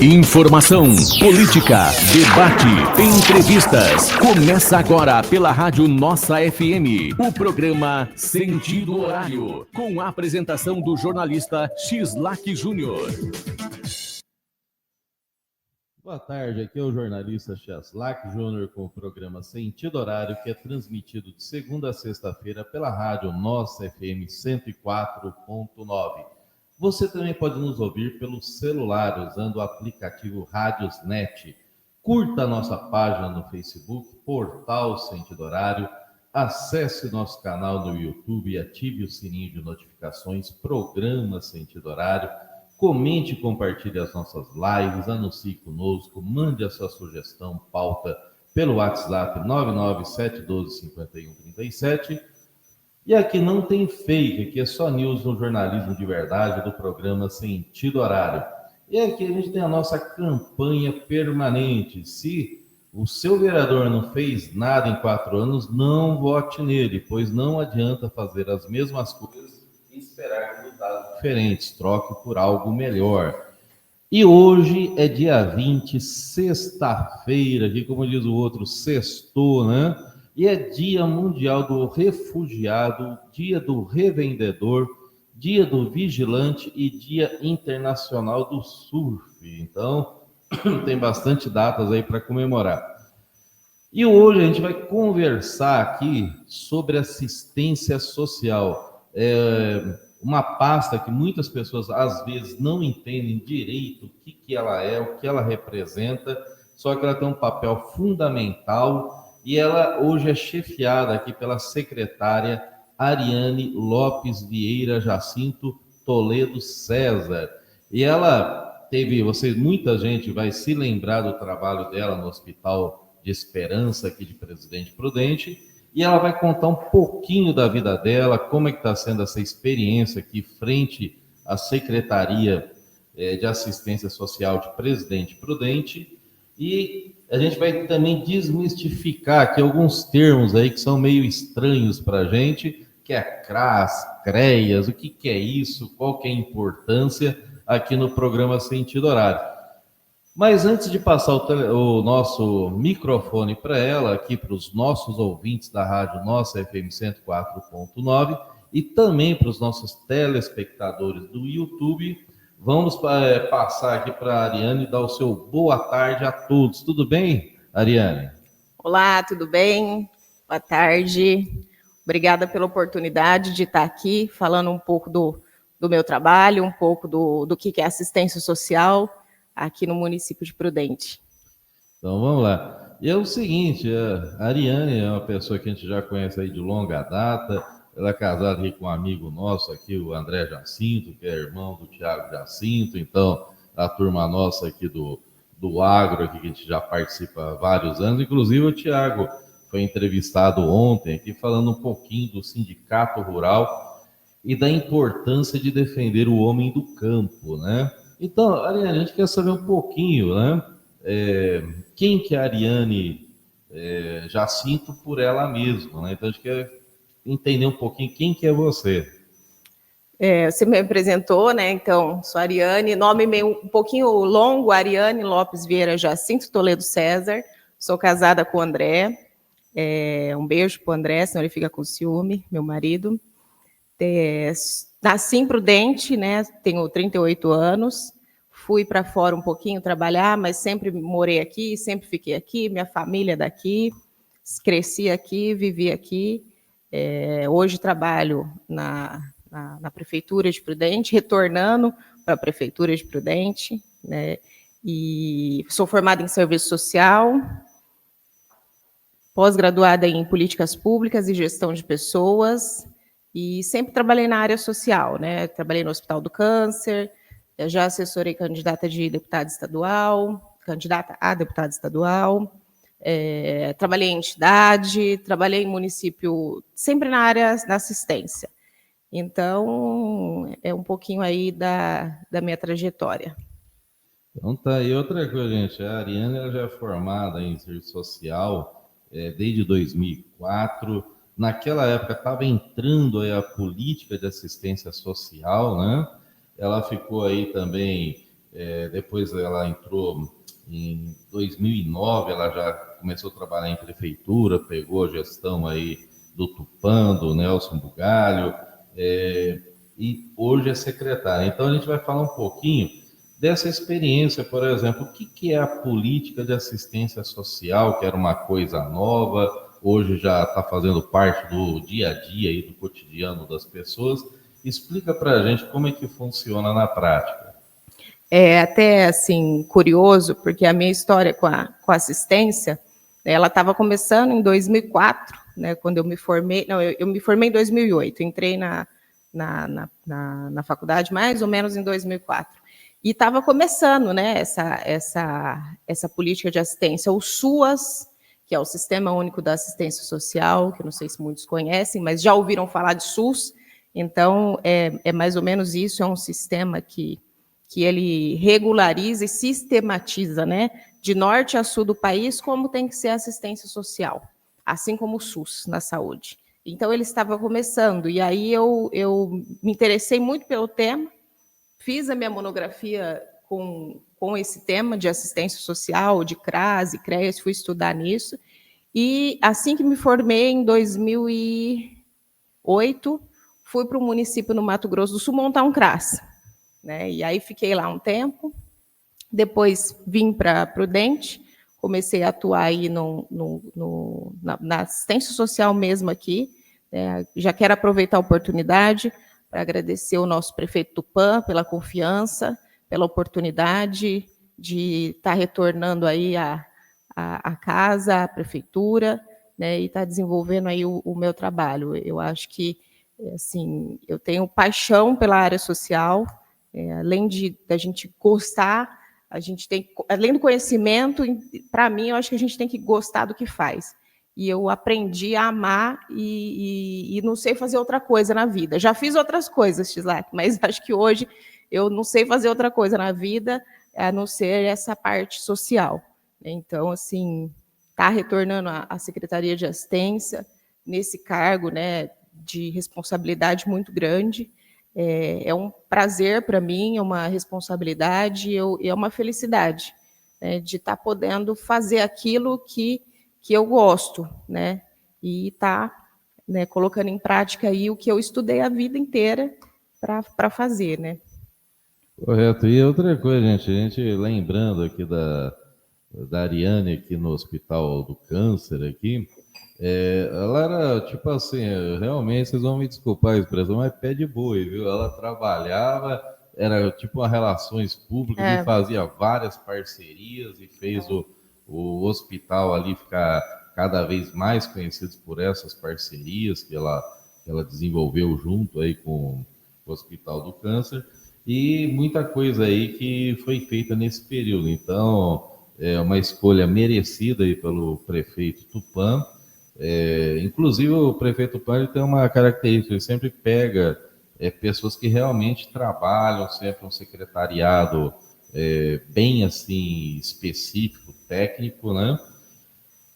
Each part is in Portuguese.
Informação, política, debate, entrevistas. Começa agora pela Rádio Nossa FM, o programa Sentido Horário, com a apresentação do jornalista Xislac Júnior. Boa tarde, aqui é o jornalista Xislac Júnior com o programa Sentido Horário, que é transmitido de segunda a sexta-feira pela Rádio Nossa FM 104.9. Você também pode nos ouvir pelo celular usando o aplicativo Rádiosnet. Curta a nossa página no Facebook, Portal Sentido Horário. Acesse nosso canal no YouTube e ative o sininho de notificações, Programa Sentido Horário. Comente e compartilhe as nossas lives, anuncie conosco, mande a sua sugestão, pauta pelo WhatsApp 997125137. E aqui não tem fake, aqui é só news no jornalismo de verdade do programa Sentido Horário. E aqui a gente tem a nossa campanha permanente. Se o seu vereador não fez nada em 4 anos, não vote nele, pois não adianta fazer as mesmas coisas e esperar resultados diferentes. Troque por algo melhor. E hoje é dia 20, sexta-feira, aqui como diz o outro, sextou, né? E é Dia Mundial do Refugiado, Dia do Revendedor, Dia do Vigilante e Dia Internacional do Surf. Então, tem bastante datas aí para comemorar. E hoje a gente vai conversar aqui sobre assistência social. Uma pasta que muitas pessoas às vezes não entendem direito o que ela é, o que ela representa, só que ela tem um papel fundamental e ela hoje é chefiada aqui pela secretária Ariane Lopes Vieira Jacinto Toledo César. E ela teve, muita gente vai se lembrar do trabalho dela no Hospital de Esperança aqui de Presidente Prudente, e ela vai contar um pouquinho da vida dela, como é que está sendo essa experiência aqui frente à Secretaria de Assistência Social de Presidente Prudente. E a gente vai também desmistificar aqui alguns termos aí que são meio estranhos para a gente, que é CRAS, CREAS, o que é isso, qual que é a importância aqui no programa Sentido Horário. Mas antes de passar o nosso microfone para ela, aqui para os nossos ouvintes da Rádio Nossa FM 104.9 e também para os nossos telespectadores do YouTube, vamos passar aqui para a Ariane dar o seu boa tarde a todos. Tudo bem, Ariane? Olá, tudo bem? Boa tarde. Obrigada pela oportunidade de estar aqui falando um pouco do meu trabalho, um pouco do que é assistência social aqui no município de Prudente. Então, vamos lá. E é o seguinte, a Ariane é uma pessoa que a gente já conhece aí de longa data. Ela é casada aqui com um amigo nosso aqui, o André Jacinto, que é irmão do Tiago Jacinto. Então, a turma nossa aqui do agro, aqui, que a gente já participa há vários anos. Inclusive, o Tiago foi entrevistado ontem aqui, falando um pouquinho do Sindicato Rural e da importância de defender o homem do campo, né? Então, Ariane, a gente quer saber um pouquinho, né? Quem que é a Ariane Jacinto por ela mesma, né? Então, a gente quer entender um pouquinho quem que é você. Você me apresentou, né? Então, sou Ariane, nome meio um pouquinho longo, Ariane Lopes Vieira Jacinto Toledo César. Sou casada com o André. Um beijo pro André, senão ele fica com ciúme, meu marido. Nasci em Prudente, né? Tenho 38 anos. Fui para fora um pouquinho trabalhar, mas sempre morei aqui, sempre fiquei aqui. Minha família é daqui, cresci aqui, vivi aqui. Hoje trabalho na Prefeitura de Prudente, retornando para a Prefeitura de Prudente, né? E sou formada em Serviço Social, pós-graduada em Políticas Públicas e Gestão de Pessoas, e sempre trabalhei na área social, né? Trabalhei no Hospital do Câncer, já assessorei candidata a deputada estadual, trabalhei em entidade, trabalhei em município, sempre na área da assistência. Então, é um pouquinho aí da minha trajetória. Então tá, e outra coisa, gente, a Ariane ela já é formada em serviço social desde 2004. Naquela época estava entrando aí a política de assistência social, né? Ela ficou aí também depois ela entrou em 2009, ela já começou a trabalhar em prefeitura, pegou a gestão aí do Tupã, do Nelson Bugalho, e hoje é secretária. Então a gente vai falar um pouquinho dessa experiência, por exemplo, o que é a política de assistência social, que era uma coisa nova, hoje já está fazendo parte do dia a dia e do cotidiano das pessoas. Explica para a gente como é que funciona na prática. É até assim curioso, porque a minha história com a assistência, ela estava começando em 2004, né, quando eu me formei. Não, eu me formei em 2008, entrei na faculdade mais ou menos em 2004. E estava começando, né, essa política de assistência, o SUAS, que é o Sistema Único da Assistência Social, que eu não sei se muitos conhecem, mas já ouviram falar de SUS. Então, é mais ou menos isso, é um sistema que ele regulariza e sistematiza, né, de norte a sul do país, como tem que ser a assistência social, assim como o SUS na saúde. Então, ele estava começando, e aí eu me interessei muito pelo tema, fiz a minha monografia com esse tema de assistência social, de CRAS e CREAS, fui estudar nisso, e assim que me formei, em 2008, fui para um município no Mato Grosso do Sul montar um CRAS, né? E aí fiquei lá um tempo, depois vim para Prudente, comecei a atuar aí na assistência social mesmo aqui, né? Já quero aproveitar a oportunidade para agradecer o nosso prefeito Tupã pela confiança, pela oportunidade de estar retornando aí a casa, a prefeitura, né, e estar desenvolvendo aí o meu trabalho. Eu acho que, assim, eu tenho paixão pela área social, além da gente gostar, a gente tem, além do conhecimento, para mim, eu acho que a gente tem que gostar do que faz. E eu aprendi a amar e não sei fazer outra coisa na vida. Já fiz outras coisas, Tislak, mas acho que hoje eu não sei fazer outra coisa na vida a não ser essa parte social. Então, assim, está retornando à Secretaria de Assistência, nesse cargo, né, de responsabilidade muito grande. É um prazer para mim, é uma responsabilidade e é uma felicidade, né, de estar podendo fazer aquilo que eu gosto, né? E está, né, colocando em prática aí o que eu estudei a vida inteira para fazer, né? Correto. E outra coisa, a gente lembrando aqui da Ariane aqui no Hospital do Câncer aqui, ela era tipo assim, realmente, vocês vão me desculpar a expressão, mas pé de boi, viu? Ela trabalhava, era tipo uma relações públicas e fazia várias parcerias e fez o hospital ali ficar cada vez mais conhecido por essas parcerias que ela desenvolveu junto aí com o Hospital do Câncer e muita coisa aí que foi feita nesse período. Então, é uma escolha merecida aí pelo prefeito Tupã. Inclusive, o prefeito Tupã tem uma característica, ele sempre pega pessoas que realmente trabalham, sempre um secretariado bem assim específico, técnico, né?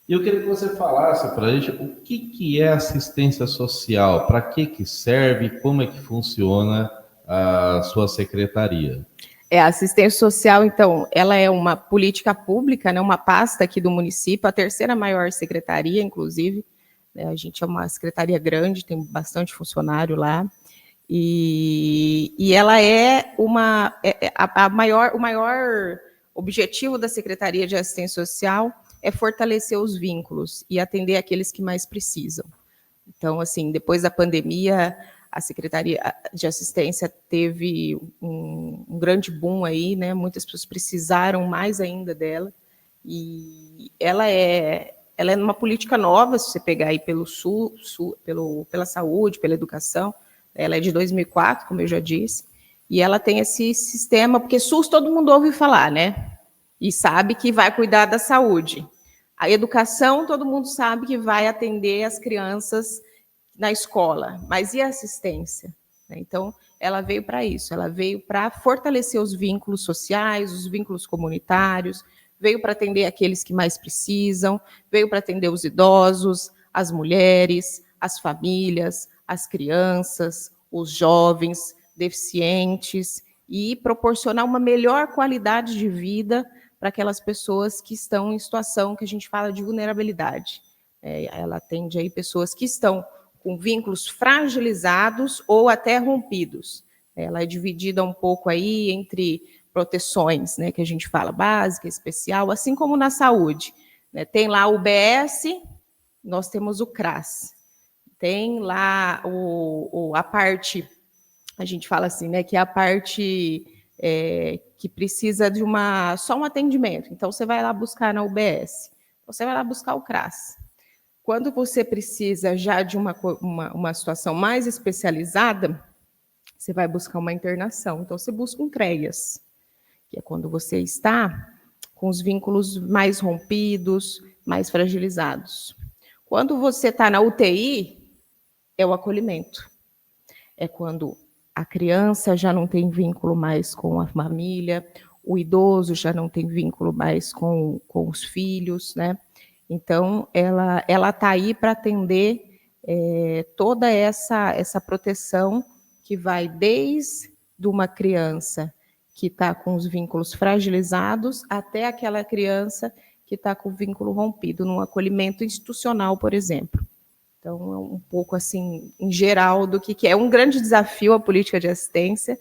E eu queria que você falasse para a gente o que é assistência social, para que serve, como é que funciona a sua secretaria. A assistência social, então, ela é uma política pública, né, uma pasta aqui do município, a terceira maior secretaria, inclusive, né, a gente é uma secretaria grande, tem bastante funcionário lá, e ela é o maior objetivo da Secretaria de Assistência Social é fortalecer os vínculos e atender aqueles que mais precisam. Então, assim, depois da pandemia, a Secretaria de Assistência teve um grande boom aí, né? Muitas pessoas precisaram mais ainda dela. E ela é uma política nova, se você pegar aí pela saúde, pela educação. Ela é de 2004, como eu já disse. E ela tem esse sistema, porque SUS todo mundo ouve falar, né? E sabe que vai cuidar da saúde. A educação, todo mundo sabe que vai atender as crianças na escola, mas e a assistência? Então, ela veio para isso, ela veio para fortalecer os vínculos sociais, os vínculos comunitários, veio para atender aqueles que mais precisam, veio para atender os idosos, as mulheres, as famílias, as crianças, os jovens, deficientes, e proporcionar uma melhor qualidade de vida para aquelas pessoas que estão em situação que a gente fala de vulnerabilidade. Ela atende aí pessoas que estão com vínculos fragilizados ou até rompidos. Ela é dividida um pouco aí entre proteções, né, que a gente fala básica, especial, assim como na saúde. Tem lá o UBS, nós temos o CRAS. Tem lá a parte, a gente fala assim, né, que é a parte que precisa de só um atendimento. Então, você vai lá buscar na UBS, você vai lá buscar o CRAS. Quando você precisa já de uma situação mais especializada, você vai buscar uma internação. Então, você busca um CREAS, que é quando você está com os vínculos mais rompidos, mais fragilizados. Quando você está na UTI, é o acolhimento. É quando a criança já não tem vínculo mais com a família, o idoso já não tem vínculo mais com os filhos, né? Então, ela está aí para atender toda essa proteção que vai desde uma criança que está com os vínculos fragilizados até aquela criança que está com o vínculo rompido, num acolhimento institucional, por exemplo. Então, é um pouco assim, em geral, do que é um grande desafio a política de assistência,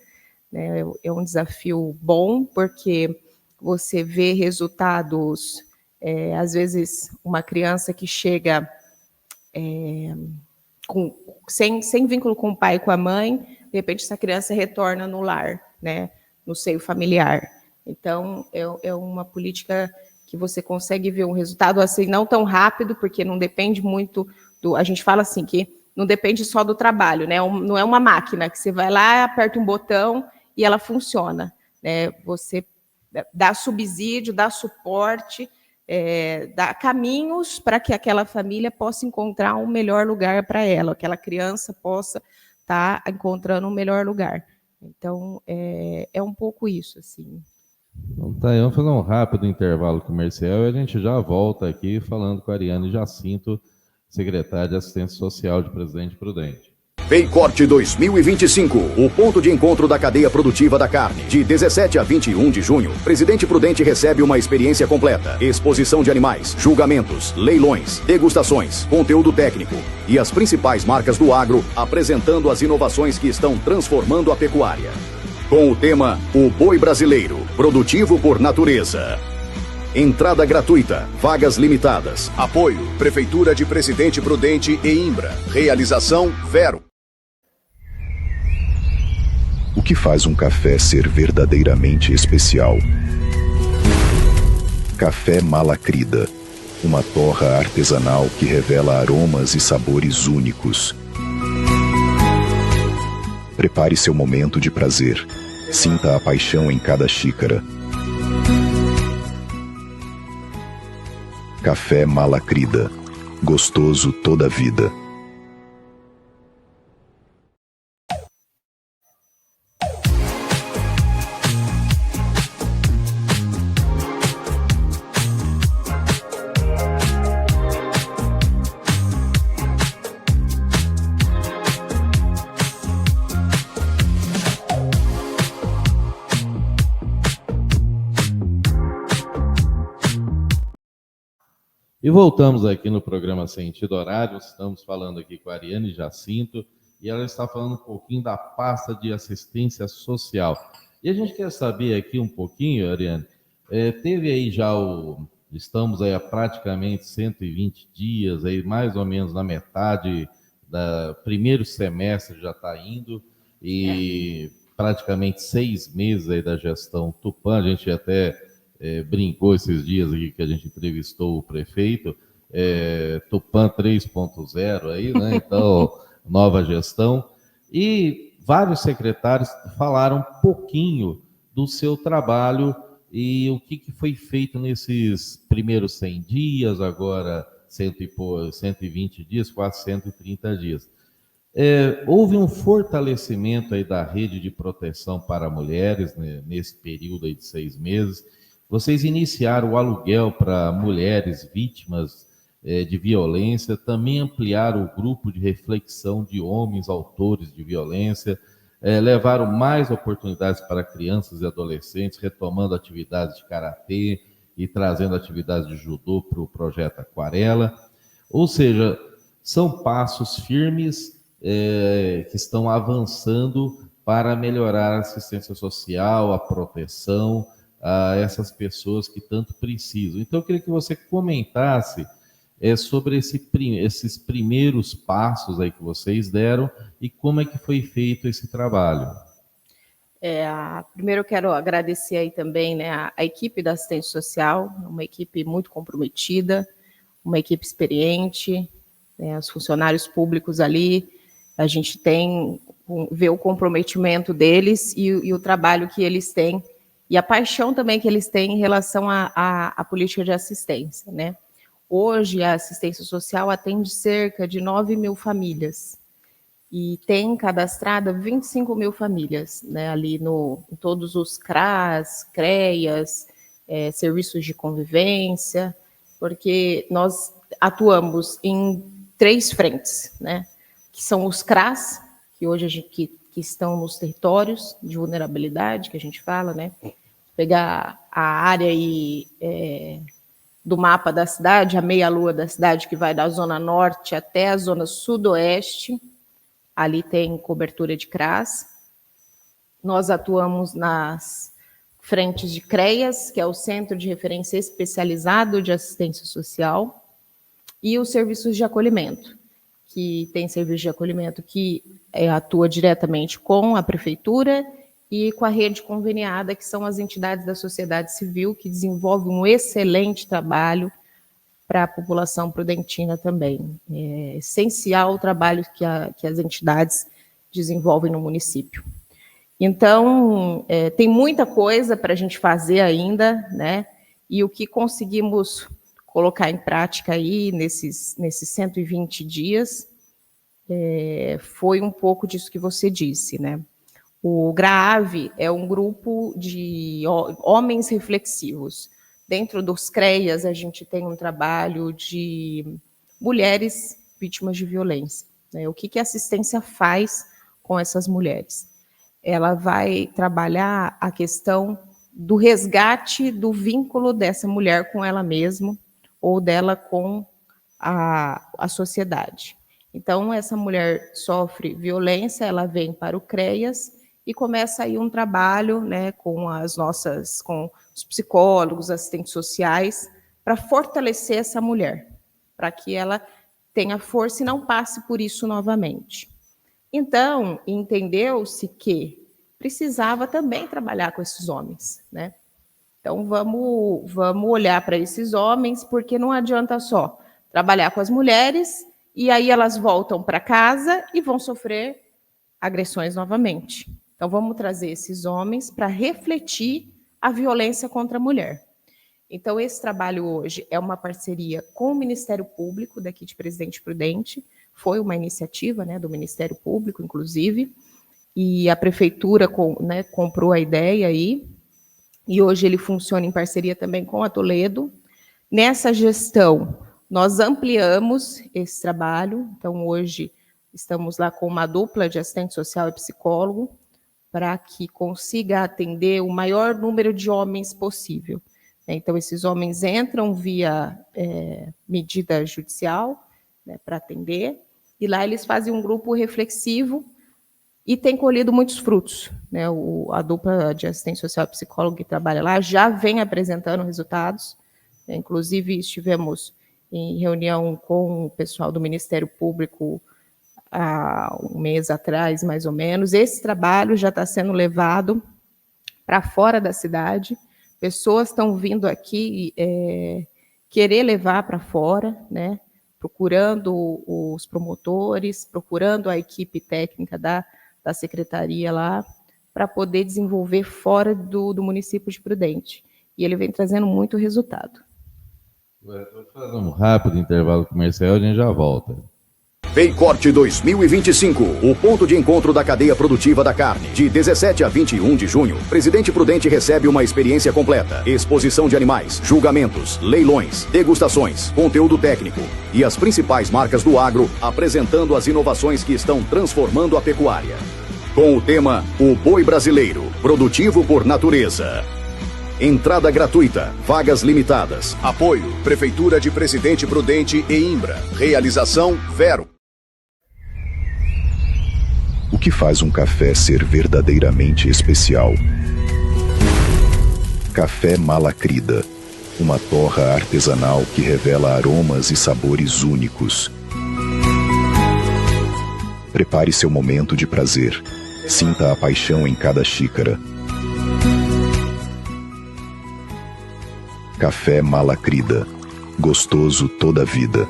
né? É um desafio bom, porque você vê resultados, às vezes, uma criança que chega sem vínculo com o pai e com a mãe, de repente essa criança retorna no lar, né? No seio familiar. Então, é uma política que você consegue ver um resultado assim, não tão rápido, porque não depende muito a gente fala assim, que não depende só do trabalho, né? Não é uma máquina que você vai lá, aperta um botão e ela funciona, né? Você dá subsídio, dá suporte, dá caminhos para que aquela família possa encontrar um melhor lugar para ela, aquela criança possa estar encontrando um melhor lugar. Então, é um pouco isso, assim. Então, tá, vamos fazer um rápido intervalo comercial e a gente já volta aqui falando com a Ariane Jacinto, secretária de Assistência Social de Presidente Prudente. Paycorte 2025, o ponto de encontro da cadeia produtiva da carne. De 17 a 21 de junho, Presidente Prudente recebe uma experiência completa. Exposição de animais, julgamentos, leilões, degustações, conteúdo técnico e as principais marcas do agro apresentando as inovações que estão transformando a pecuária. Com o tema O Boi Brasileiro, produtivo por natureza. Entrada gratuita, vagas limitadas. Apoio, Prefeitura de Presidente Prudente e Imbra. Realização Vero. O que faz um café ser verdadeiramente especial? Café Malacrida, uma torra artesanal que revela aromas e sabores únicos. Prepare seu momento de prazer. Sinta a paixão em cada xícara. Café Malacrida, gostoso toda a vida. E voltamos aqui no programa Sentido Horário, estamos falando aqui com a Ariane Jacinto, e ela está falando um pouquinho da pasta de assistência social. E a gente quer saber aqui um pouquinho, Ariane, teve aí já estamos aí há praticamente 120 dias, aí mais ou menos na metade do primeiro semestre já está indo, e praticamente 6 meses aí da gestão Tupã, a gente até brincou esses dias aqui que a gente entrevistou o prefeito, Tupã 3.0 aí, né? Então, nova gestão. E vários secretários falaram um pouquinho do seu trabalho e o que foi feito nesses primeiros 100 dias, agora 120 dias, quase 130 dias. Houve um fortalecimento aí da rede de proteção para mulheres, né, nesse período aí de 6 meses. Vocês iniciaram o aluguel para mulheres vítimas de violência, também ampliaram o grupo de reflexão de homens autores de violência, levaram mais oportunidades para crianças e adolescentes, retomando atividades de karatê e trazendo atividades de judô para o projeto Aquarela. Ou seja, são passos firmes que estão avançando para melhorar a assistência social, a proteção a essas pessoas que tanto precisam. Então, eu queria que você comentasse sobre esses primeiros passos aí que vocês deram e como é que foi feito esse trabalho. Primeiro eu quero agradecer aí também, né, a equipe da assistência social, uma equipe muito comprometida, uma equipe experiente, os funcionários públicos ali, a gente vê o comprometimento deles e o trabalho que eles têm e a paixão também que eles têm em relação à política de assistência, né? Hoje, a assistência social atende cerca de 9 mil famílias e tem cadastrada 25 mil famílias, né, ali em todos os CRAS, CREAS, serviços de convivência, porque nós atuamos em 3 frentes, né, que são os CRAS, que hoje que estão nos territórios de vulnerabilidade, que a gente fala, né, pegar a área aí, do mapa da cidade, a meia-lua da cidade, que vai da zona norte até a zona sudoeste, ali tem cobertura de CRAS. Nós atuamos nas frentes de CREAS, que é o Centro de Referência Especializado de Assistência Social, e os serviços de acolhimento, que tem serviço de acolhimento que atua diretamente com a prefeitura e com a rede conveniada, que são as entidades da sociedade civil, que desenvolvem um excelente trabalho para a população prudentina também. É essencial o trabalho que as entidades desenvolvem no município. Então, tem muita coisa para a gente fazer ainda, né? E o que conseguimos colocar em prática aí nesses 120 dias foi um pouco disso que você disse, né? O GRAAV é um grupo de homens reflexivos. Dentro dos CREAS, a gente tem um trabalho de mulheres vítimas de violência, né? O que a assistência faz com essas mulheres? Ela vai trabalhar a questão do resgate do vínculo dessa mulher com ela mesma ou dela com a sociedade. Então, essa mulher sofre violência, ela vem para o CREAS e começa aí um trabalho, né, com os psicólogos, assistentes sociais, para fortalecer essa mulher, para que ela tenha força e não passe por isso novamente. Então, entendeu-se que precisava também trabalhar com esses homens, né? Então, vamos olhar para esses homens, porque não adianta só trabalhar com as mulheres e aí elas voltam para casa e vão sofrer agressões novamente. Então, vamos trazer esses homens para refletir a violência contra a mulher. Então, esse trabalho hoje é uma parceria com o Ministério Público daqui de Presidente Prudente, foi uma iniciativa, né, do Ministério Público, inclusive, e a Prefeitura comprou a ideia aí, e hoje ele funciona em parceria também com a Toledo. Nessa gestão, nós ampliamos esse trabalho, então hoje estamos lá com uma dupla de assistente social e psicólogo, para que consiga atender o maior número de homens possível. Então, esses homens entram via medida judicial, né, para atender, e lá eles fazem um grupo reflexivo e tem colhido muitos frutos, né? A dupla de assistente social e psicólogo que trabalha lá já vem apresentando resultados, inclusive estivemos em reunião com o pessoal do Ministério Público há um mês atrás, mais ou menos. Esse trabalho já está sendo levado para fora da cidade, pessoas estão vindo aqui querer levar para fora, né? Procurando os promotores, procurando a equipe técnica da secretaria lá, para poder desenvolver fora do município de Prudente. E ele vem trazendo muito resultado. Vou fazer um rápido intervalo comercial e a gente já volta. Paycorte 2025, o ponto de encontro da cadeia produtiva da carne. De 17 a 21 de junho, Presidente Prudente recebe uma experiência completa. Exposição de animais, julgamentos, leilões, degustações, conteúdo técnico e as principais marcas do agro apresentando as inovações que estão transformando a pecuária. com o tema O Boi Brasileiro, produtivo por natureza. Entrada gratuita, vagas limitadas. Apoio, Prefeitura de Presidente Prudente e Imbra. Realização Vero. O que faz um café ser verdadeiramente especial? Café Malacrida, uma torra artesanal que revela aromas e sabores únicos. Prepare seu momento de prazer. Sinta a paixão em cada xícara. Café Malacrida, gostoso toda a vida.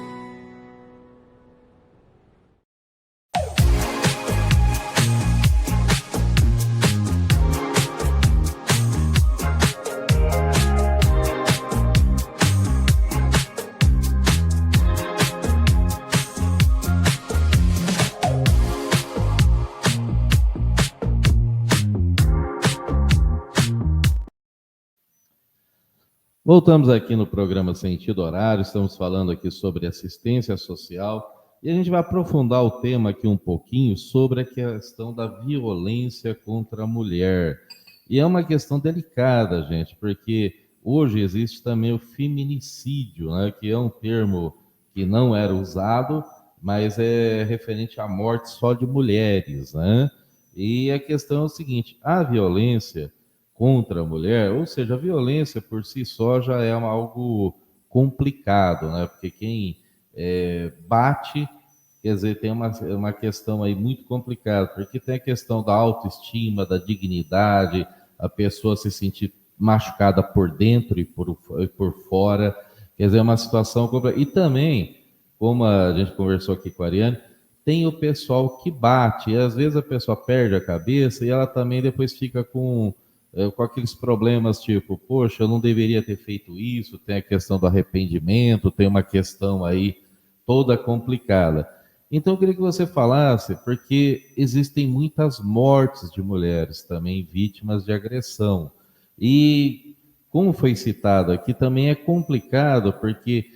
Voltamos aqui no programa Sentido Horário, estamos falando aqui sobre assistência social e a gente vai aprofundar o tema aqui um pouquinho sobre a questão da violência contra a mulher. E é uma questão delicada, gente, porque hoje existe também o feminicídio, né, que é um termo que não era usado, mas é referente à morte só de mulheres, né? E a questão é o seguinte, a violência contra a mulher, ou seja, a violência por si só já é algo complicado, né? Porque quem bate, quer dizer, tem uma questão aí muito complicada, porque tem a questão da autoestima, da dignidade, a pessoa se sentir machucada por dentro e por fora, quer dizer, é uma situação complicada. E também, como a gente conversou aqui com a Ariane, tem o pessoal que bate, e às vezes a pessoa perde a cabeça e ela também depois fica com aqueles problemas tipo, poxa, eu não deveria ter feito isso, tem a questão do arrependimento, tem uma questão aí toda complicada. Então eu queria que você falasse, porque existem muitas mortes de mulheres também vítimas de agressão. E, como foi citado aqui, também é complicado, porque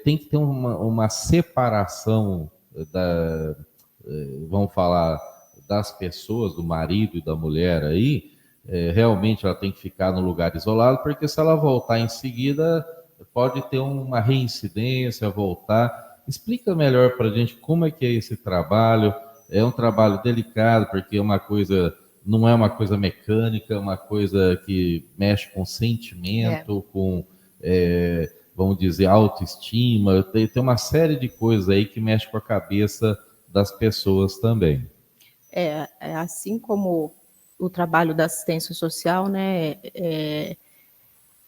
tem que ter uma separação vamos falar, das pessoas, do marido e da mulher aí. Realmente ela tem que ficar no lugar isolado, porque se ela voltar em seguida, pode ter uma reincidência, voltar. Explica melhor para a gente como é que é esse trabalho. É um trabalho delicado, porque não é uma coisa mecânica, é uma coisa que mexe com sentimento, com, vamos dizer, autoestima. Tem uma série de coisas aí que mexe com a cabeça das pessoas também. Assim como o trabalho da assistência social, né,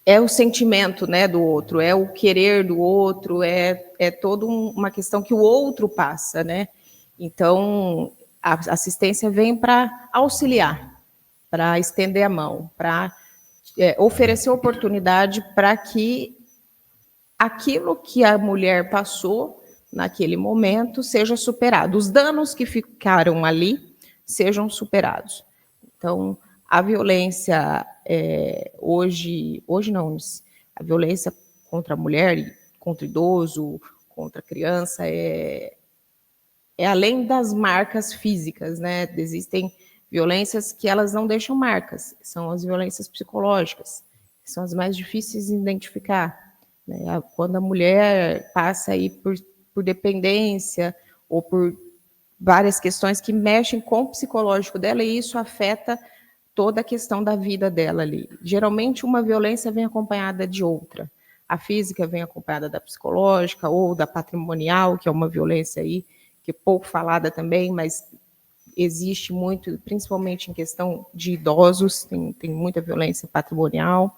é o sentimento, né, do outro, é o querer do outro, é toda uma questão que o outro passa, né? Então, a assistência vem para auxiliar, para estender a mão, para oferecer oportunidade para que aquilo que a mulher passou naquele momento seja superado, os danos que ficaram ali sejam superados. Então, a violência hoje não, a violência contra a mulher, contra o idoso, contra a criança, é além das marcas físicas, né? Existem violências que elas não deixam marcas, são as violências psicológicas, que são as mais difíceis de identificar, né? Quando a mulher passa aí por dependência ou por várias questões que mexem com o psicológico dela, e isso afeta toda a questão da vida dela ali. Geralmente, uma violência vem acompanhada de outra. A física vem acompanhada da psicológica ou da patrimonial, que é uma violência aí, que é pouco falada também, mas existe muito, principalmente em questão de idosos, tem muita violência patrimonial.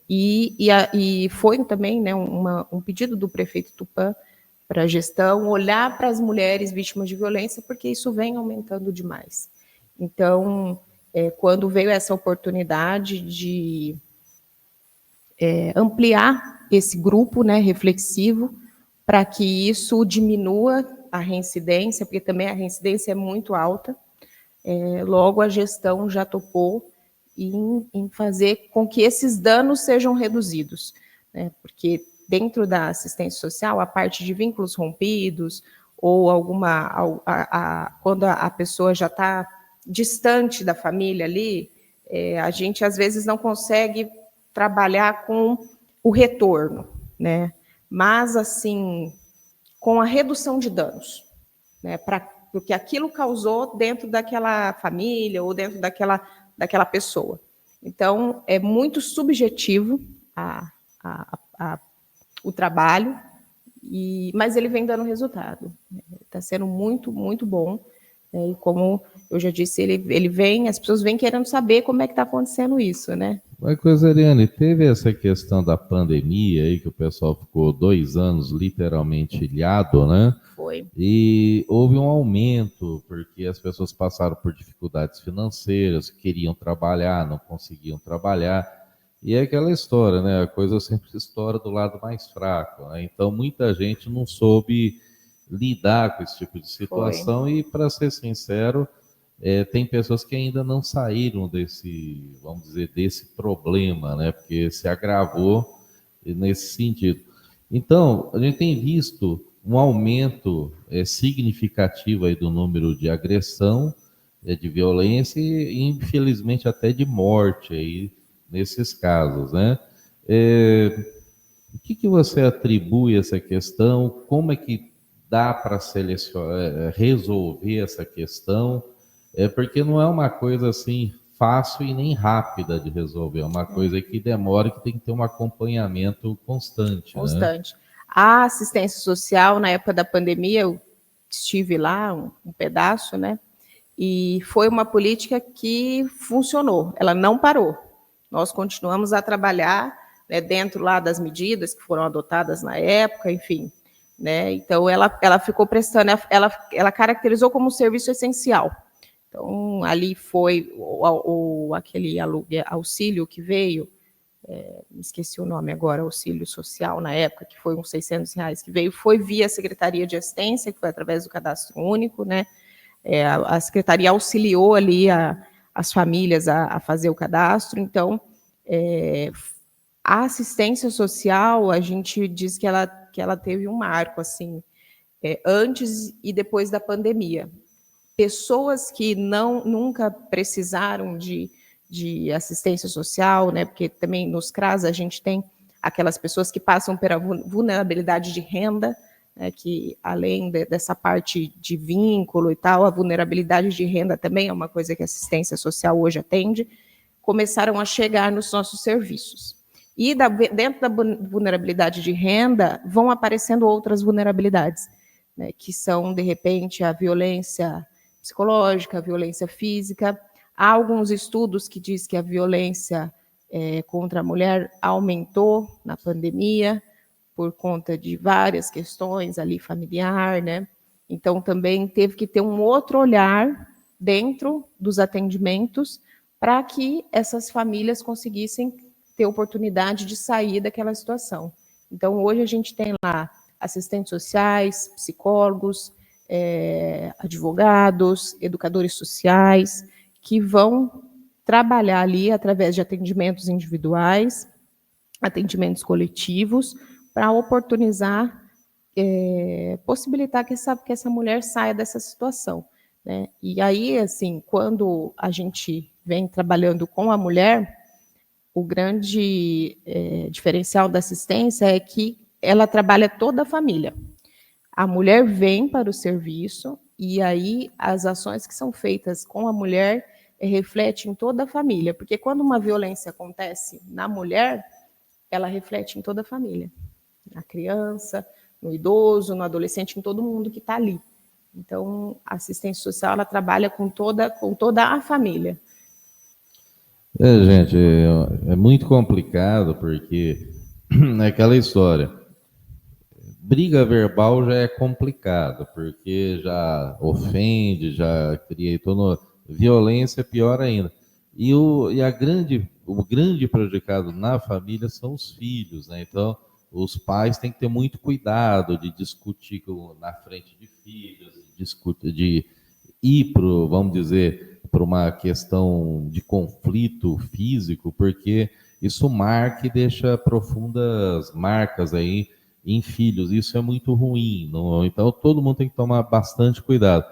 E foi também, né, um pedido do prefeito Tupã para a gestão olhar para as mulheres vítimas de violência, porque isso vem aumentando demais. Então, quando veio essa oportunidade de ampliar esse grupo, né, reflexivo, para que isso diminua a reincidência, porque também a reincidência é muito alta, logo a gestão já topou em fazer com que esses danos sejam reduzidos, né, porque dentro da assistência social, a parte de vínculos rompidos ou quando a pessoa já está distante da família ali, a gente às vezes não consegue trabalhar com o retorno, né? Mas assim, com a redução de danos, né? Porque aquilo causou dentro daquela família ou dentro daquela pessoa. Então, é muito subjetivo o trabalho, mas ele vem dando resultado. Está sendo muito, muito bom. E como eu já disse, ele vem, as pessoas vêm querendo saber como é que está acontecendo isso, né? Mas, Coseriane, teve essa questão da pandemia aí, que o pessoal ficou 2 anos literalmente ilhado, né? Foi. E houve um aumento, porque as pessoas passaram por dificuldades financeiras, queriam trabalhar, não conseguiam trabalhar. E é aquela história, né? A coisa sempre estoura do lado mais fraco, né? Então, muita gente não soube lidar com esse tipo de situação. E, para ser sincero, tem pessoas que ainda não saíram desse, vamos dizer, desse problema, né? Porque se agravou nesse sentido. Então, a gente tem visto um aumento significativo aí do número de agressão, de violência e, infelizmente, até de morte aí nesses casos, né? O que você atribui a essa questão? Como é que dá para resolver essa questão? Porque não é uma coisa assim fácil e nem rápida de resolver, é uma coisa que demora e que tem que ter um acompanhamento constante. Constante. Né? A assistência social, na época da pandemia, eu estive lá um pedaço, né? E foi uma política que funcionou, ela não parou. Nós continuamos a trabalhar, né, dentro lá das medidas que foram adotadas na época, enfim. Né? Então, ela ficou prestando, ela caracterizou como um serviço essencial. Então, ali foi aquele auxílio que veio, esqueci o nome agora, auxílio social na época, que foi uns R$600 que veio, foi via Secretaria de Assistência, que foi através do Cadastro Único, né? A Secretaria auxiliou ali as famílias a fazer o cadastro. Então, a assistência social, a gente diz que ela teve um marco, assim, antes e depois da pandemia. Pessoas que nunca precisaram de assistência social, né? Porque também nos CRAS a gente tem aquelas pessoas que passam pela vulnerabilidade de renda, né, que além dessa parte de vínculo e tal, a vulnerabilidade de renda também é uma coisa que a assistência social hoje atende, começaram a chegar nos nossos serviços. E dentro da vulnerabilidade de renda vão aparecendo outras vulnerabilidades, né, que são, de repente, a violência psicológica, a violência física. Há alguns estudos que dizem que a violência contra a mulher aumentou na pandemia, por conta de várias questões ali familiar, né? Então, também teve que ter um outro olhar dentro dos atendimentos para que essas famílias conseguissem ter oportunidade de sair daquela situação. Então, hoje a gente tem lá assistentes sociais, psicólogos, advogados, educadores sociais, que vão trabalhar ali através de atendimentos individuais, atendimentos coletivos, para oportunizar, possibilitar que essa mulher saia dessa situação. Né? E aí, assim, quando a gente vem trabalhando com a mulher, o grande diferencial da assistência é que ela trabalha toda a família. A mulher vem para o serviço e aí as ações que são feitas com a mulher refletem em toda a família, porque quando uma violência acontece na mulher, ela reflete em toda a família. Na criança, no idoso, no adolescente, em todo mundo que está ali. Então, a assistência social, ela trabalha com toda a família. Gente, é muito complicado, porque é aquela história. Briga verbal já é complicado, porque já ofende, já cria toda violência, pior ainda. E o grande prejudicado na família são os filhos, né? Então, os pais têm que ter muito cuidado de discutir na frente de filhos, de ir vamos dizer, para uma questão de conflito físico, porque isso marca e deixa profundas marcas aí em filhos. Isso é muito ruim, não? Então todo mundo tem que tomar bastante cuidado.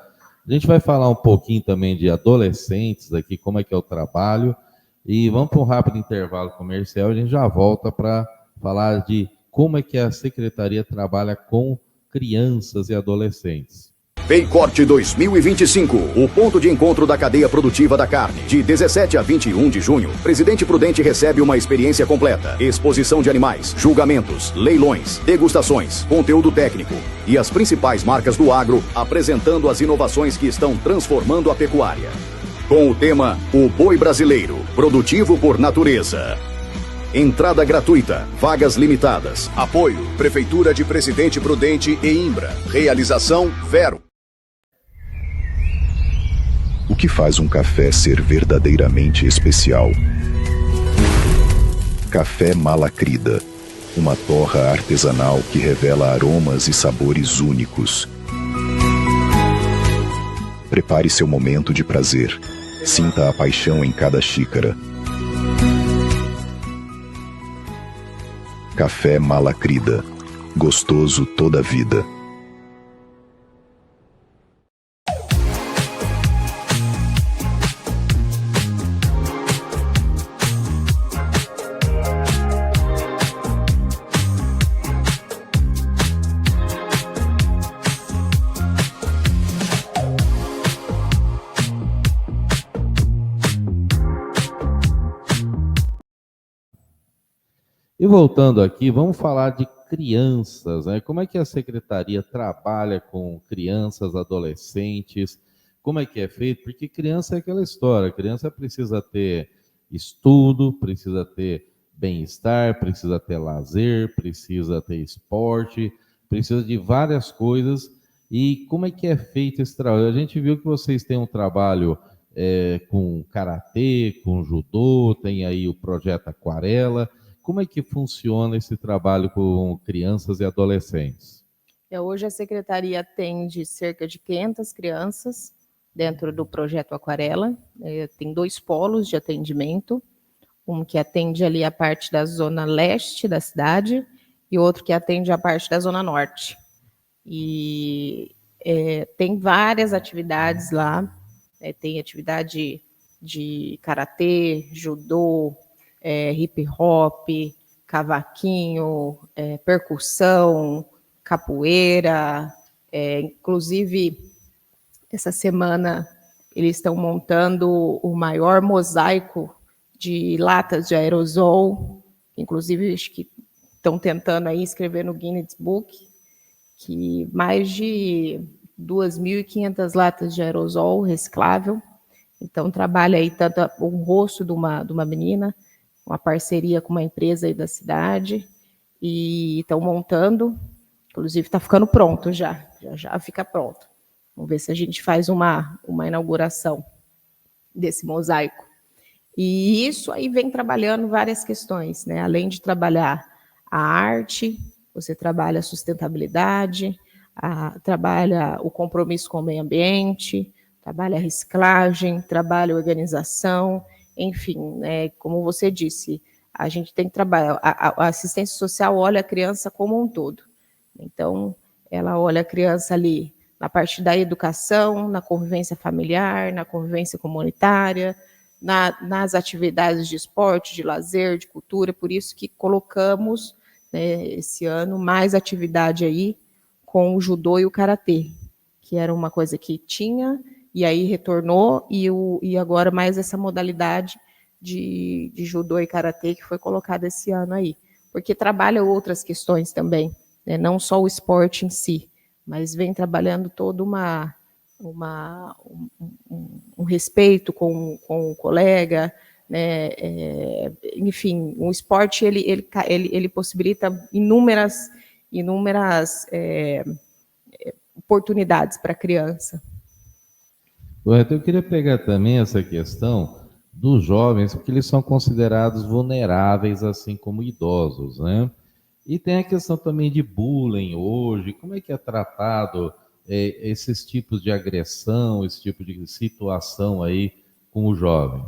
A gente vai falar um pouquinho também de adolescentes aqui, como é que é o trabalho, e vamos para um rápido intervalo comercial, a gente já volta para falar de como é que a Secretaria trabalha com crianças e adolescentes. Paycorte 2025, o ponto de encontro da cadeia produtiva da carne. De 17 a 21 de junho, Presidente Prudente recebe uma experiência completa. Exposição de animais, julgamentos, leilões, degustações, conteúdo técnico e as principais marcas do agro apresentando as inovações que estão transformando a pecuária. Com o tema O Boi Brasileiro, produtivo por natureza. Entrada gratuita, vagas limitadas. Apoio: Prefeitura de Presidente Prudente e Imbra. Realização: Vero. O que faz um café ser verdadeiramente especial? Café Malacrida, uma torra artesanal que revela aromas e sabores únicos. Prepare seu momento de prazer. Sinta a paixão em cada xícara. Café Malacrida, gostoso toda a vida. E voltando aqui, vamos falar de crianças, né? Como é que a Secretaria trabalha com crianças, adolescentes? Como é que é feito? Porque criança é aquela história, criança precisa ter estudo, precisa ter bem-estar, precisa ter lazer, precisa ter esporte, precisa de várias coisas. E como é que é feito esse trabalho? A gente viu que vocês têm um trabalho com karatê, com judô, tem aí o projeto Aquarela. Como é que funciona esse trabalho com crianças e adolescentes? Hoje a Secretaria atende cerca de 500 crianças dentro do projeto Aquarela. Tem 2 polos de atendimento, um que atende ali a parte da zona leste da cidade e outro que atende a parte da zona norte. E tem várias atividades lá, tem atividade de karatê, judô, hip hop, cavaquinho, percussão, capoeira, inclusive essa semana eles estão montando o maior mosaico de latas de aerosol, inclusive acho que estão tentando aí escrever no Guinness Book, que mais de 2.500 latas de aerosol reciclável. Então trabalha aí tanto o rosto de uma menina, uma parceria com uma empresa aí da cidade, e estão montando, inclusive está ficando pronto já fica pronto. Vamos ver se a gente faz uma inauguração desse mosaico. E isso aí vem trabalhando várias questões, né? Além de trabalhar a arte, você trabalha a sustentabilidade, trabalha o compromisso com o meio ambiente, trabalha a reciclagem, trabalha a organização, enfim, né, como você disse, a gente tem que trabalhar, a assistência social olha a criança como um todo. Então, ela olha a criança ali na parte da educação, na convivência familiar, na convivência comunitária, nas atividades de esporte, de lazer, de cultura, por isso que colocamos, né, esse ano mais atividade aí com o judô e o karatê, que era uma coisa que tinha, e aí retornou, e agora mais essa modalidade de judô e karatê que foi colocada esse ano aí, porque trabalha outras questões também, né, não só o esporte em si, mas vem trabalhando todo um respeito com o colega, né, enfim, o esporte ele possibilita inúmeras oportunidades para a criança. Eu queria pegar também essa questão dos jovens, porque eles são considerados vulneráveis, assim como idosos, né? E tem a questão também de bullying hoje, como é que é tratado esses tipos de agressão, esse tipo de situação aí com o jovem?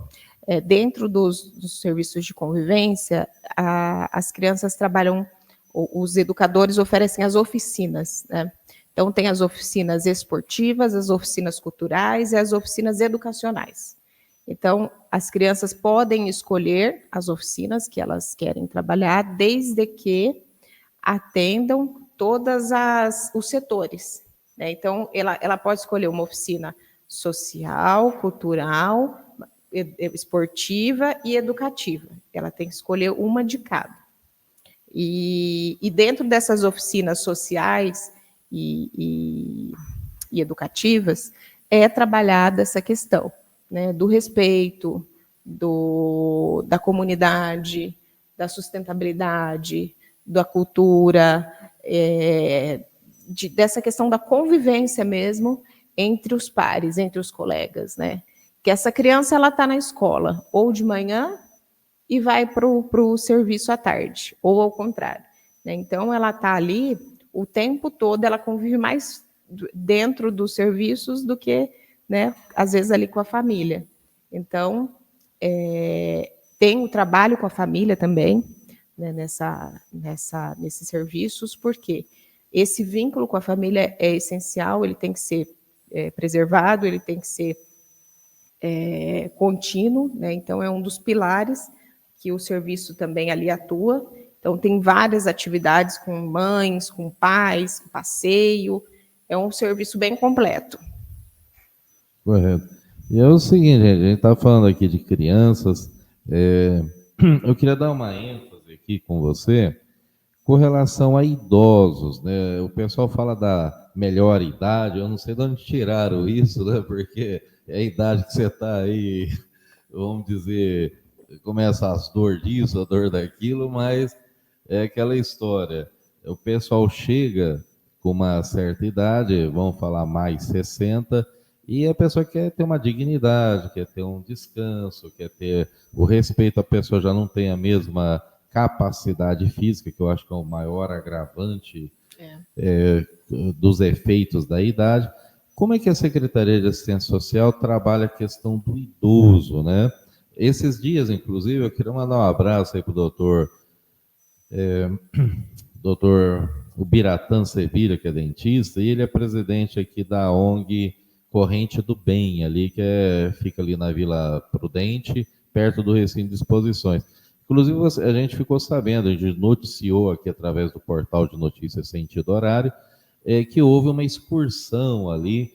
Dentro dos serviços de convivência, as crianças trabalham os educadores oferecem as oficinas, né? Então, tem as oficinas esportivas, as oficinas culturais e as oficinas educacionais. Então, as crianças podem escolher as oficinas que elas querem trabalhar, desde que atendam todos os setores, né? Então, ela pode escolher uma oficina social, cultural, esportiva e educativa. Ela tem que escolher uma de cada. E dentro dessas oficinas sociais e educativas, é trabalhada essa questão, né, do respeito, da comunidade, da sustentabilidade, da cultura, dessa questão da convivência mesmo entre os pares, entre os colegas, né? Que essa criança ela está na escola ou de manhã e vai para o serviço à tarde, ou ao contrário, né? Então, ela está ali o tempo todo, ela convive mais dentro dos serviços do que, né, às vezes, ali com a família. Então, tem o trabalho com a família também, né, nesses serviços, porque esse vínculo com a família é essencial, ele tem que ser preservado, ele tem que ser contínuo, né? Então, é um dos pilares que o serviço também ali atua. Então, tem várias atividades com mães, com pais, com passeio. É um serviço bem completo. Correto. E é o seguinte, gente, a gente está falando aqui de crianças. Eu queria dar uma ênfase aqui com você com relação a idosos, né? O pessoal fala da melhor idade, eu não sei de onde tiraram isso, né? Porque é a idade que você está aí, vamos dizer, começa as dor disso, a dor daquilo, mas é aquela história. O pessoal chega com uma certa idade, vamos falar mais 60, e a pessoa quer ter uma dignidade, quer ter um descanso, quer ter o respeito, a pessoa já não tem a mesma capacidade física, que eu acho que é o maior agravante dos efeitos da idade. Como é que a Secretaria de Assistência Social trabalha a questão do idoso, né? Esses dias, inclusive, eu queria mandar um abraço aí para o doutor Ubiratã Sevilla, que é dentista, e ele é presidente aqui da ONG Corrente do Bem, ali, que fica ali na Vila Prudente, perto do Recinto de Exposições. Inclusive, a gente ficou sabendo, a gente noticiou aqui através do portal de notícias Sentido Horário, que houve uma excursão ali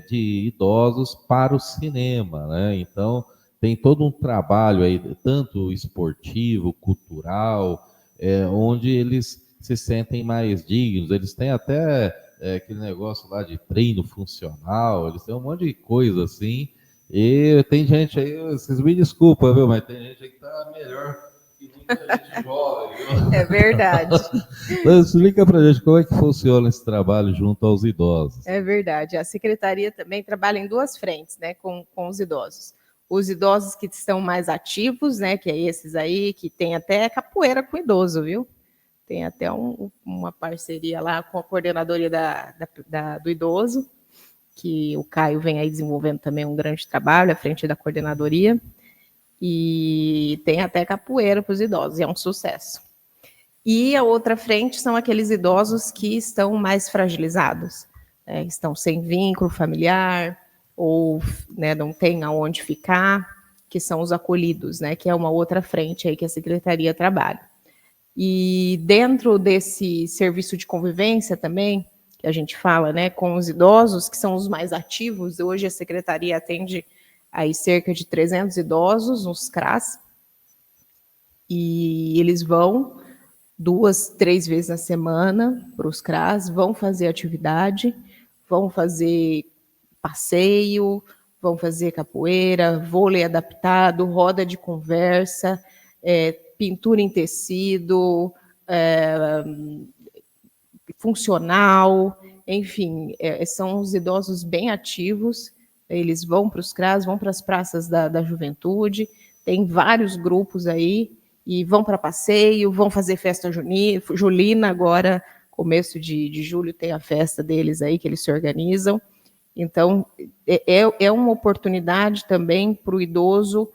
de idosos para o cinema, né? Então, tem todo um trabalho aí, tanto esportivo, cultural, onde eles se sentem mais dignos. Eles têm até aquele negócio lá de treino funcional, eles têm um monte de coisa assim. E tem gente aí, vocês me desculpam, viu? Mas tem gente aí que está melhor que muita gente jovem, viu? É verdade. Então, explica pra gente como é que funciona esse trabalho junto aos idosos. É verdade. A Secretaria também trabalha em duas frentes, né, com os idosos. Os idosos que estão mais ativos, né, que é esses aí, que tem até capoeira com idoso, viu? Tem até uma parceria lá com a coordenadoria do idoso, que o Caio vem aí desenvolvendo também um grande trabalho à frente da coordenadoria, e tem até capoeira para os idosos, e é um sucesso. E a outra frente são aqueles idosos que estão mais fragilizados, né, estão sem vínculo familiar, ou, né, não tem aonde ficar, que são os acolhidos, né, que é uma outra frente aí que a Secretaria trabalha. E dentro desse serviço de convivência também, que a gente fala, né, com os idosos, que são os mais ativos, hoje a Secretaria atende aí cerca de 300 idosos nos CRAS, e eles vão 2, 3 vezes na semana para os CRAS, vão fazer atividade, vão fazer passeio, vão fazer capoeira, vôlei adaptado, roda de conversa, pintura em tecido, funcional, enfim, são os idosos bem ativos, eles vão para os CRAS, vão para as praças da juventude, tem vários grupos aí, e vão para passeio, vão fazer festa julina, agora, começo de julho, tem a festa deles aí, que eles se organizam. Então, é uma oportunidade também para o idoso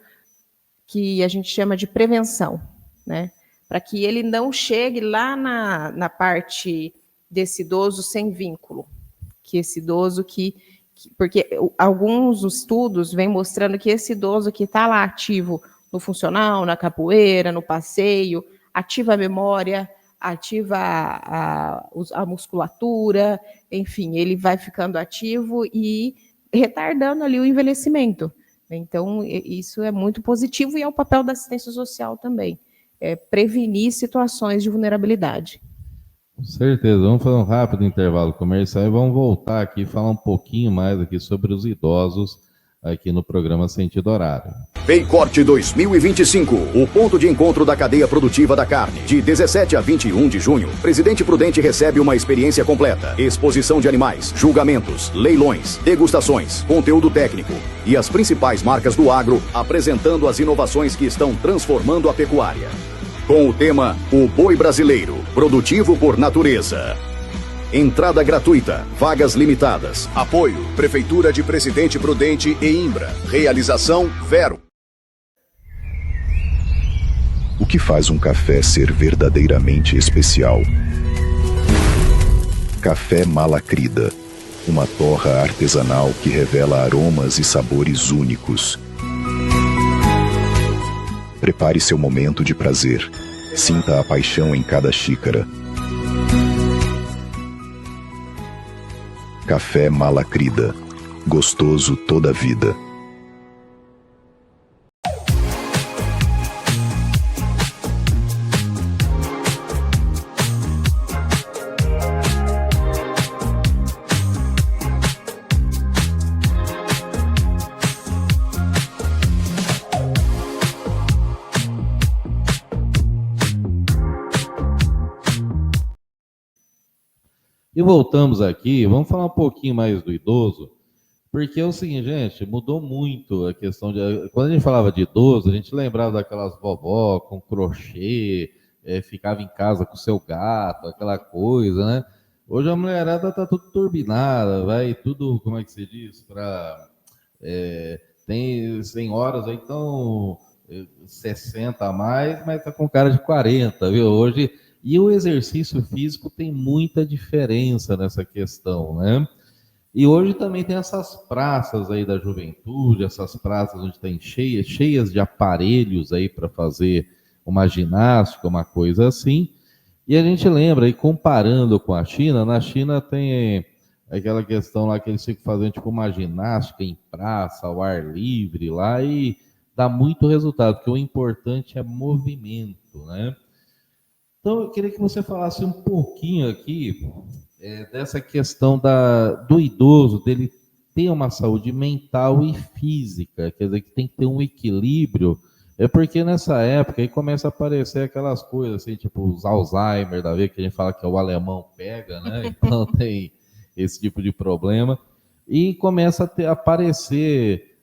que a gente chama de prevenção, né? para que ele não chegue lá na parte desse idoso sem vínculo, que esse idoso porque alguns estudos vêm mostrando que esse idoso que está lá ativo no funcional, na capoeira, no passeio, ativa a memória, ativa a musculatura, enfim, ele vai ficando ativo e retardando ali o envelhecimento. Então, isso é muito positivo e é o papel da assistência social também, prevenir situações de vulnerabilidade. Com certeza. Vamos fazer um rápido intervalo comercial e vamos voltar aqui e falar um pouquinho mais aqui sobre os idosos aqui no programa Sentido Horário. Paycorte 2025, o ponto de encontro da cadeia produtiva da carne. De 17 a 21 de junho, Presidente Prudente recebe uma experiência completa. Exposição de animais, julgamentos, leilões, degustações, conteúdo técnico e as principais marcas do agro apresentando as inovações que estão transformando a pecuária. Com o tema O Boi Brasileiro, produtivo por natureza. Entrada gratuita, vagas limitadas. Apoio, Prefeitura de Presidente Prudente e Imbra. Realização, Vero. O que faz um café ser verdadeiramente especial? Café Malacrida, uma torra artesanal que revela aromas e sabores únicos. Prepare seu momento de prazer. Sinta a paixão em cada xícara. Café Malacrida. Gostoso toda a vida. E voltamos aqui, vamos falar um pouquinho mais do idoso, porque é o seguinte, gente, mudou muito a questão de... Quando a gente falava de idoso, a gente lembrava daquelas vovó com crochê, ficava em casa com o seu gato, aquela coisa, né? Hoje a mulherada tá tudo turbinada, vai tudo, como é que se diz, tem senhoras aí estão 60 a mais, mas tá com cara de 40, viu? Hoje... E o exercício físico tem muita diferença nessa questão, né? E hoje também tem essas praças aí da juventude, essas praças onde tem cheias de aparelhos aí para fazer uma ginástica, uma coisa assim. E a gente lembra aí, comparando com a China, na China tem aquela questão lá que eles ficam fazendo tipo uma ginástica em praça, ao ar livre lá, e dá muito resultado, porque o importante é movimento, né? Então, eu queria que você falasse um pouquinho aqui dessa questão do idoso, dele ter uma saúde mental e física, quer dizer, que tem que ter um equilíbrio, porque nessa época aí começa a aparecer aquelas coisas, assim, tipo os Alzheimer da vida, que a gente fala que o alemão pega, né? Então tem esse tipo de problema, e começa a aparecer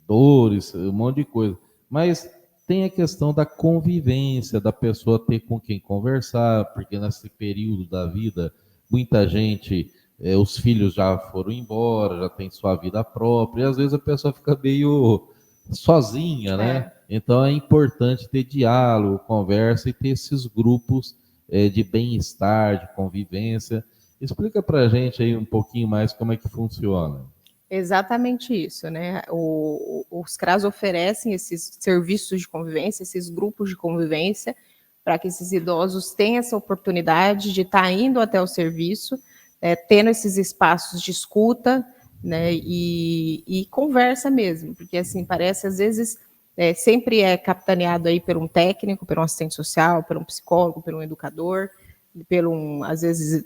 dores, um monte de coisa, mas... Tem a questão da convivência, da pessoa ter com quem conversar, porque nesse período da vida, muita gente, os filhos já foram embora, já tem sua vida própria, e às vezes a pessoa fica meio sozinha, né? Então é importante ter diálogo, conversa e ter esses grupos de bem-estar, de convivência. Explica pra gente aí um pouquinho mais como é que funciona. Exatamente isso, né? Os CRAS oferecem esses serviços de convivência, esses grupos de convivência, para que esses idosos tenham essa oportunidade de estar indo até o serviço, tendo esses espaços de escuta, né? E conversa mesmo, porque assim parece às vezes sempre é capitaneado aí por um técnico, por um assistente social, por um psicólogo, por um educador, às vezes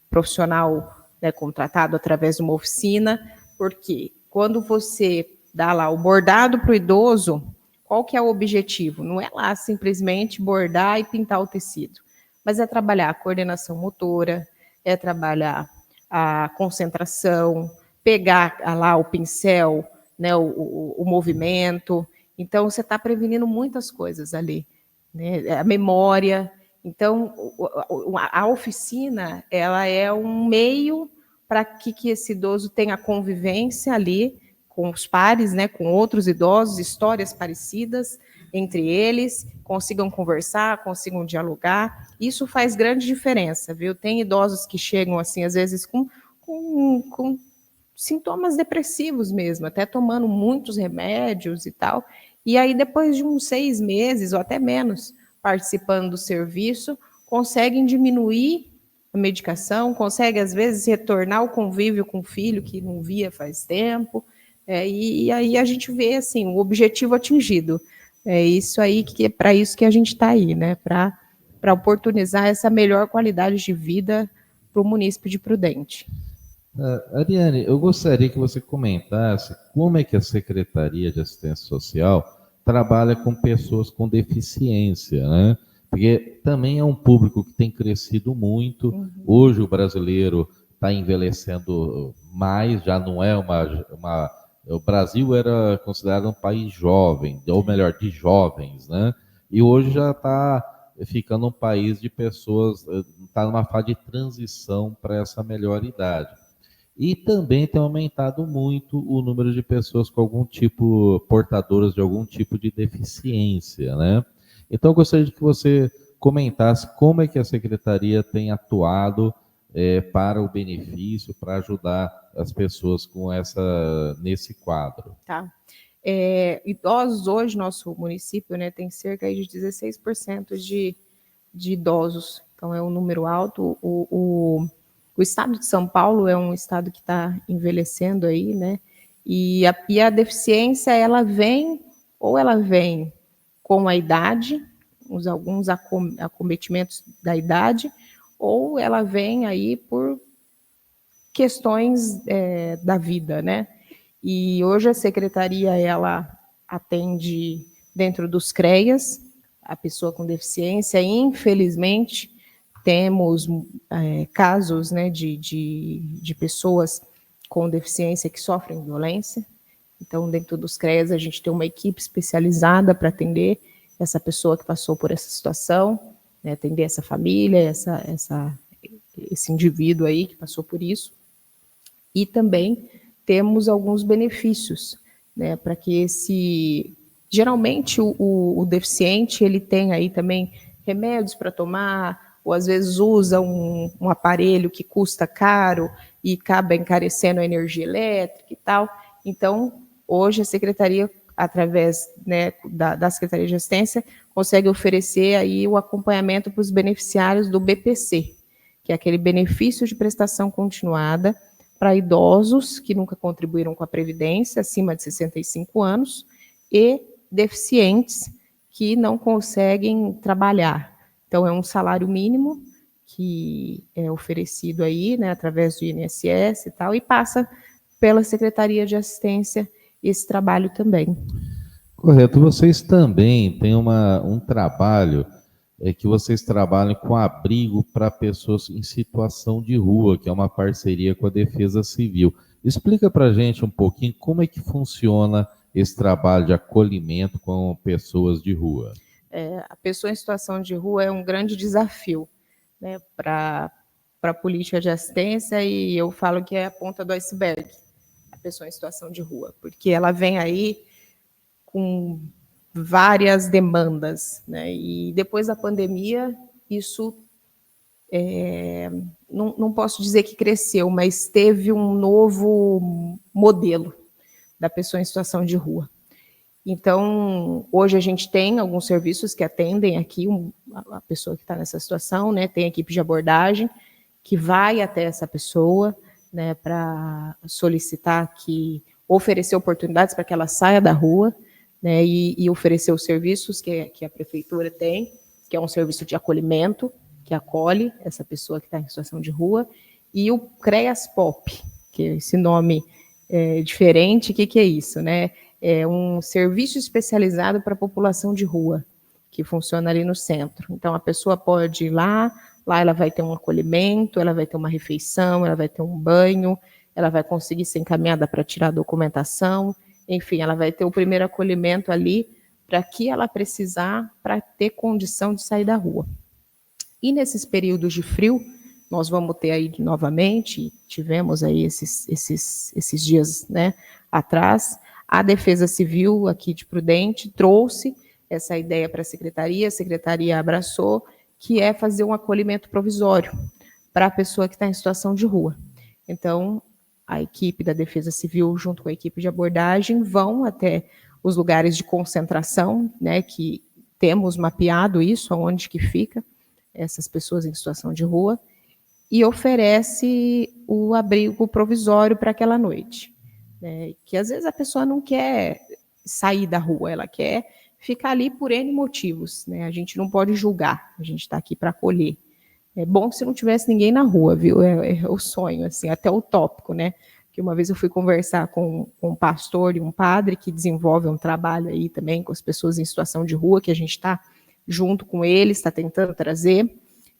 profissional, né, contratado através de uma oficina. Porque quando você dá lá o bordado para o idoso, qual que é o objetivo? Não é lá simplesmente bordar e pintar o tecido, mas é trabalhar a coordenação motora, é trabalhar a concentração, pegar lá o pincel, né, o movimento. Então, você está prevenindo muitas coisas ali, né? A memória. Então, a oficina, ela é um meio para que esse idoso tenha convivência ali com os pares, né, com outros idosos, histórias parecidas, entre eles, consigam conversar, consigam dialogar. Isso faz grande diferença, viu? Tem idosos que chegam, assim, às vezes, com sintomas depressivos mesmo, até tomando muitos remédios e tal, e aí depois de uns 6 meses, ou até menos, participando do serviço, conseguem diminuir a medicação, conseguem, às vezes, retornar ao convívio com o filho, que não via faz tempo, e aí a gente vê, assim, o objetivo atingido. É isso aí, que é para isso que a gente está aí, né? Para oportunizar essa melhor qualidade de vida para o munícipe de Prudente. Ariane, eu gostaria que você comentasse como é que a Secretaria de Assistência Social trabalha com pessoas com deficiência, né? Porque também é um público que tem crescido muito. Uhum. Hoje o brasileiro está envelhecendo mais, já não é uma... O Brasil era considerado um país jovem, ou melhor, de jovens, né? E hoje já está ficando um país de pessoas, está numa fase de transição para essa melhor idade. E também tem aumentado muito o número de pessoas com algum tipo, portadoras de algum tipo de deficiência, né? Então, eu gostaria de que você comentasse como é que a Secretaria tem atuado para o benefício, para ajudar as pessoas nesse quadro. Tá. Idosos, hoje, nosso município, né, tem cerca de 16% de idosos, então é um número alto. O estado de São Paulo é um estado que está envelhecendo aí, né, e a deficiência, ela vem com a idade, alguns acometimentos da idade, ou ela vem aí por questões da vida, né? E hoje a Secretaria, ela atende dentro dos CREAS, a pessoa com deficiência. Infelizmente, temos casos, né, de pessoas com deficiência que sofrem violência. Então, dentro dos CREAS, a gente tem uma equipe especializada para atender essa pessoa que passou por essa situação, né, atender essa família, esse indivíduo aí que passou por isso. E também temos alguns benefícios, né, para que geralmente o deficiente, ele tem aí também remédios para tomar, ou às vezes usa um aparelho que custa caro e acaba encarecendo a energia elétrica e tal. Então, hoje a Secretaria, através, né, da Secretaria de Assistência, consegue oferecer aí o acompanhamento para os beneficiários do BPC, que é aquele benefício de prestação continuada para idosos que nunca contribuíram com a Previdência, acima de 65 anos, e deficientes que não conseguem trabalhar. Então, é um salário mínimo que é oferecido aí, né, através do INSS e tal, e passa pela Secretaria de Assistência esse trabalho também. Correto. Vocês também têm um trabalho que vocês trabalham com abrigo para pessoas em situação de rua, que é uma parceria com a Defesa Civil. Explica para a gente um pouquinho como é que funciona esse trabalho de acolhimento com pessoas de rua. A pessoa em situação de rua é um grande desafio, né, para a política de assistência, e eu falo que é a ponta do iceberg, a pessoa em situação de rua, porque ela vem aí com várias demandas, né, e depois da pandemia, isso não posso dizer que cresceu, mas teve um novo modelo da pessoa em situação de rua. Então, hoje a gente tem alguns serviços que atendem aqui a pessoa que está nessa situação, né? Tem equipe de abordagem que vai até essa pessoa, né, para solicitar oferecer oportunidades para que ela saia da rua, né, e oferecer os serviços que a prefeitura tem, que é um serviço de acolhimento, que acolhe essa pessoa que está em situação de rua, e o CREAS-POP, que é esse nome diferente. O que é isso, né? É um serviço especializado para a população de rua, que funciona ali no centro. Então, a pessoa pode ir lá ela vai ter um acolhimento, ela vai ter uma refeição, ela vai ter um banho, ela vai conseguir ser encaminhada para tirar a documentação, enfim, ela vai ter o primeiro acolhimento ali para que ela precisar para ter condição de sair da rua. E nesses períodos de frio, nós vamos ter aí novamente, tivemos aí esses dias, né, atrás, a Defesa Civil aqui de Prudente trouxe essa ideia para a secretaria abraçou, que é fazer um acolhimento provisório para a pessoa que está em situação de rua. Então, a equipe da Defesa Civil, junto com a equipe de abordagem, vão até os lugares de concentração, né, que temos mapeado isso, aonde que fica essas pessoas em situação de rua, e oferece o abrigo provisório para aquela noite. Né, que às vezes a pessoa não quer sair da rua, ela quer ficar ali por N motivos. Né, a gente não pode julgar, a gente está aqui para acolher. É bom se não tivesse ninguém na rua, viu? É o sonho, assim, até utópico, né? Que uma vez eu fui conversar com um pastor e um padre que desenvolve um trabalho aí também com as pessoas em situação de rua, que a gente está junto com eles, está tentando trazer,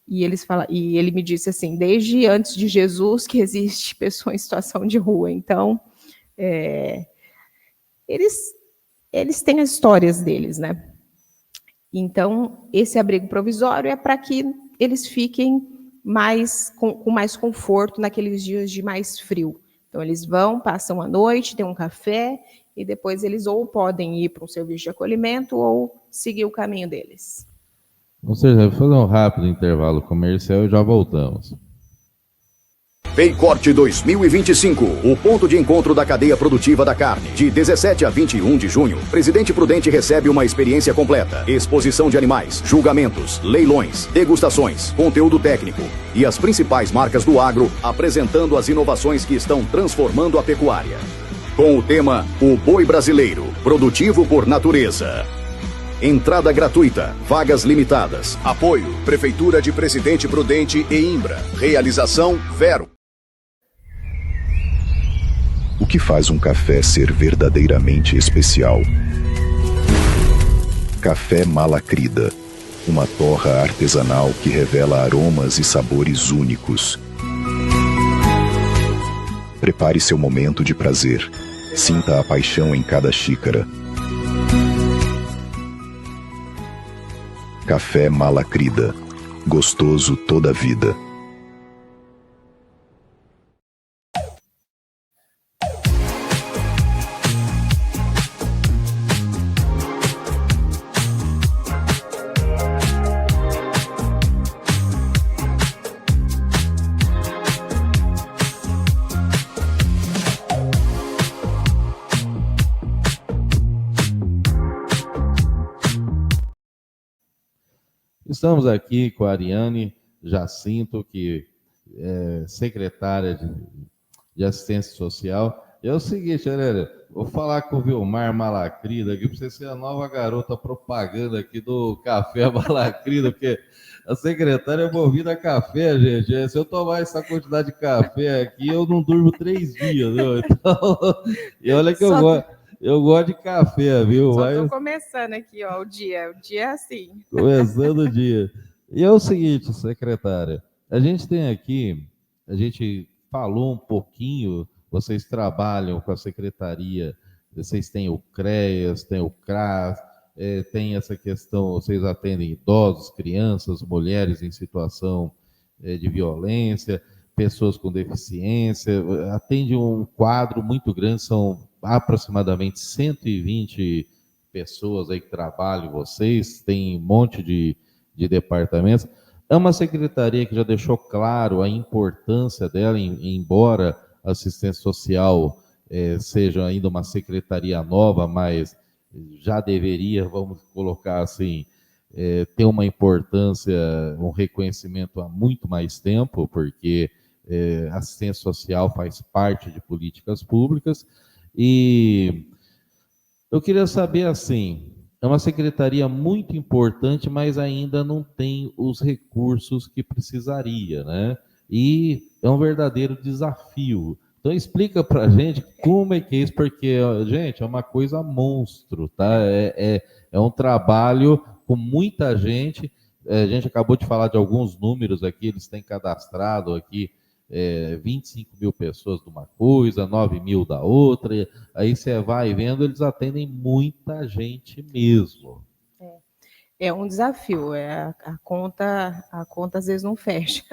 e ele me disse assim, desde antes de Jesus que existe pessoa em situação de rua. Então, eles têm as histórias deles, né? Então, esse abrigo provisório é para que eles fiquem com mais conforto naqueles dias de mais frio. Então, eles vão, passam a noite, tem um café, e depois eles ou podem ir para um serviço de acolhimento ou seguir o caminho deles. Ou seja, vou fazer um rápido intervalo comercial e já voltamos. Paycorte 2025, o ponto de encontro da cadeia produtiva da carne. De 17 a 21 de junho, Presidente Prudente recebe uma experiência completa. Exposição de animais, julgamentos, leilões, degustações, conteúdo técnico e as principais marcas do agro apresentando as inovações que estão transformando a pecuária. Com o tema O Boi Brasileiro, produtivo por natureza. Entrada gratuita, vagas limitadas. Apoio, Prefeitura de Presidente Prudente e Imbra. Realização Vero. O que faz um café ser verdadeiramente especial? Café Malacrida, uma torra artesanal que revela aromas e sabores únicos. Prepare seu momento de prazer. Sinta a paixão em cada xícara. Café Malacrida, gostoso toda a vida. Estamos aqui com a Ariane Jacinto, que é secretária de Assistência Social. É o seguinte, Ariane, vou falar com o Vilmar Malacrida aqui, para você ser a nova garota propaganda aqui do Café Malacrida, porque a secretária é movida a café, gente. Se eu tomar essa quantidade de café aqui, eu não durmo 3 dias, viu? Então, e olha que eu gosto de café, viu? Só estou começando aqui, ó, o dia é assim. Começando o dia. E é o seguinte, secretária, a gente falou um pouquinho, vocês trabalham com a secretaria, vocês têm o CREAS, tem o CRAS, tem essa questão, vocês atendem idosos, crianças, mulheres em situação de violência, pessoas com deficiência, atende um quadro muito grande, são aproximadamente 120 pessoas aí que trabalham, vocês, tem um monte de departamentos. É uma secretaria que já deixou claro a importância dela, embora a assistência social seja ainda uma secretaria nova, mas já deveria, vamos colocar assim, ter uma importância, um reconhecimento há muito mais tempo, porque assistência social faz parte de políticas públicas. E eu queria saber assim, é uma secretaria muito importante, mas ainda não tem os recursos que precisaria, né? E é um verdadeiro desafio. Então explica para a gente como é que é isso, porque, gente, é uma coisa monstro, tá? É um trabalho com muita gente. A gente acabou de falar de alguns números aqui, eles têm cadastrado aqui 25 mil pessoas de uma coisa, 9 mil da outra, aí você vai vendo, eles atendem muita gente mesmo. É um desafio, a conta às vezes não fecha.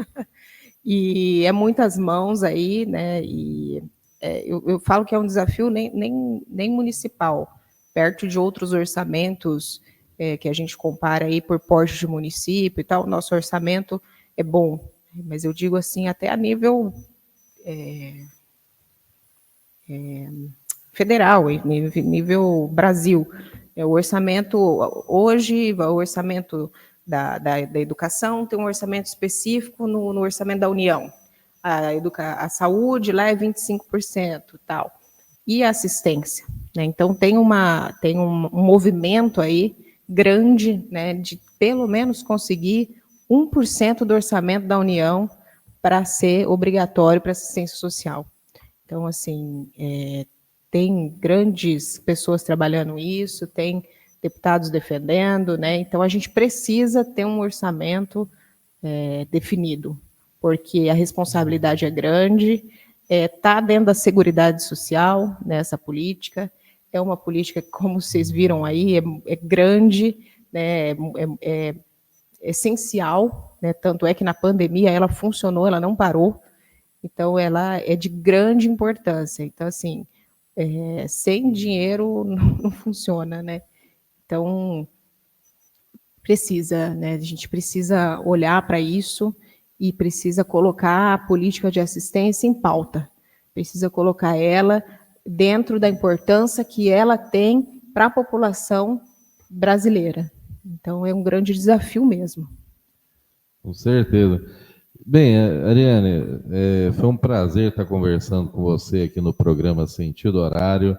E é muitas mãos aí, né? E eu falo que é um desafio nem municipal, perto de outros orçamentos que a gente compara aí por porte de município e tal, nosso orçamento é bom, mas eu digo assim, até a nível federal, nível Brasil. O orçamento, hoje, o orçamento da educação tem um orçamento específico no orçamento da União. A saúde lá é 25%, tal. E a assistência, né? Então tem um movimento aí grande, né, de pelo menos conseguir 1% do orçamento da União para ser obrigatório para assistência social. Então, assim, tem grandes pessoas trabalhando isso, tem deputados defendendo, né? Então a gente precisa ter um orçamento definido, porque a responsabilidade é grande, está dentro da Seguridade Social, nessa política, é uma política que, como vocês viram aí, é grande, né, é essencial, né, tanto é que na pandemia ela funcionou, ela não parou, então ela é de grande importância. Então, assim, sem dinheiro não funciona, né? Então, né, a gente precisa olhar para isso e precisa colocar a política de assistência em pauta, precisa colocar ela dentro da importância que ela tem para a população brasileira. Então, é um grande desafio mesmo. Com certeza. Bem, Ariane, foi um prazer estar conversando com você aqui no programa Sentido Horário.